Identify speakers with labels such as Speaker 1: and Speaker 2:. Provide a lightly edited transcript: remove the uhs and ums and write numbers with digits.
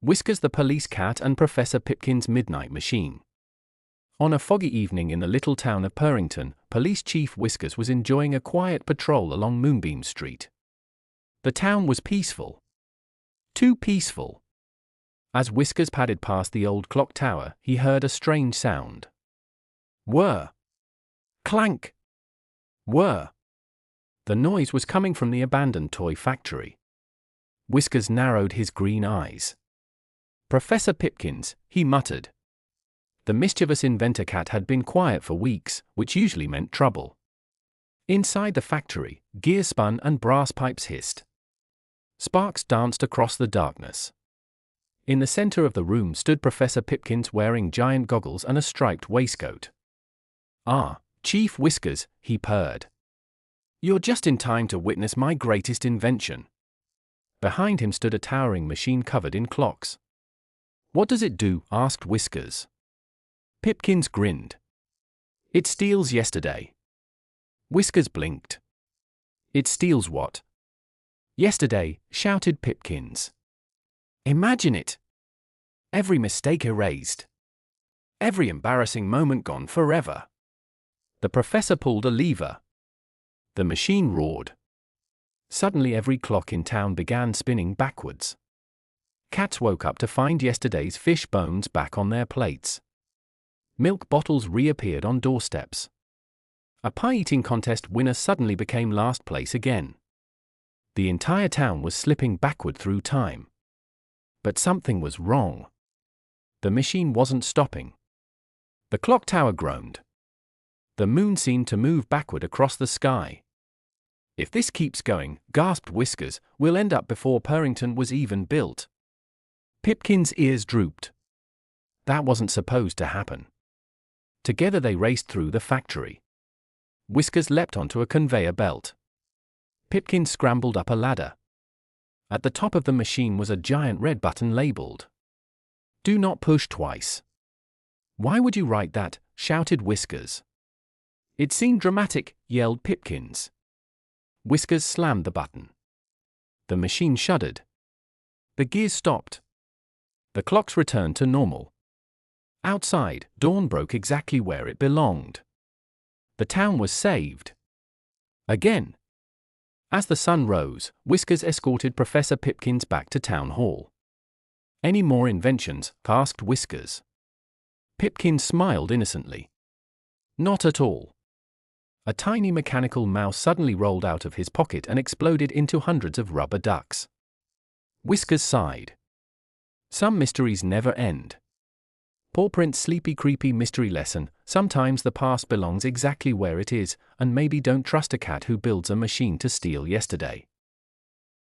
Speaker 1: Whiskers the police cat and Professor Pipkins' midnight machine. On a foggy evening in the little town of Purrington, Police Chief Whiskers was enjoying a quiet patrol along Moonbeam Street. The town was peaceful. Too peaceful. As Whiskers padded past the old clock tower, he heard a strange sound. Whirr! Clank! Whirr! The noise was coming from the abandoned toy factory. Whiskers narrowed his green eyes. Professor Pipkins, he muttered. The mischievous inventor cat had been quiet for weeks, which usually meant trouble. Inside the factory, gears spun and brass pipes hissed. Sparks danced across the darkness. In the center of the room stood Professor Pipkins wearing giant goggles and a striped waistcoat. "Ah, Chief Whiskers," he purred. "You're just in time to witness my greatest invention." Behind him stood a towering machine covered in clocks. "What does it do?" asked Whiskers. Pipkins grinned. "It steals yesterday." Whiskers blinked. "It steals what?" "Yesterday," shouted Pipkins. "Imagine it! Every mistake erased. Every embarrassing moment gone forever." The professor pulled a lever. The machine roared. Suddenly every clock in town began spinning backwards. Cats woke up to find yesterday's fish bones back on their plates. Milk bottles reappeared on doorsteps. A pie-eating contest winner suddenly became last place again. The entire town was slipping backward through time. But something was wrong. The machine wasn't stopping. The clock tower groaned. The moon seemed to move backward across the sky. "If this keeps going," gasped Whiskers, "we'll end up before Purrington was even built." Pipkins' ears drooped. That wasn't supposed to happen. Together they raced through the factory. Whiskers leapt onto a conveyor belt. Pipkins scrambled up a ladder. At the top of the machine was a giant red button labeled, "Do not push twice." "Why would you write that?" shouted Whiskers. "It seemed dramatic," yelled Pipkins. Whiskers slammed the button. The machine shuddered. The gears stopped. The clocks returned to normal. Outside, dawn broke exactly where it belonged. The town was saved. Again. As the sun rose, Whiskers escorted Professor Pipkins back to town hall. "Any more inventions?" asked Whiskers. Pipkins smiled innocently. "Not at all." A tiny mechanical mouse suddenly rolled out of his pocket and exploded into hundreds of rubber ducks. Whiskers sighed. Some mysteries never end. Paw Print's sleepy creepy mystery lesson: sometimes the past belongs exactly where it is, and maybe don't trust a cat who builds a machine to steal yesterday.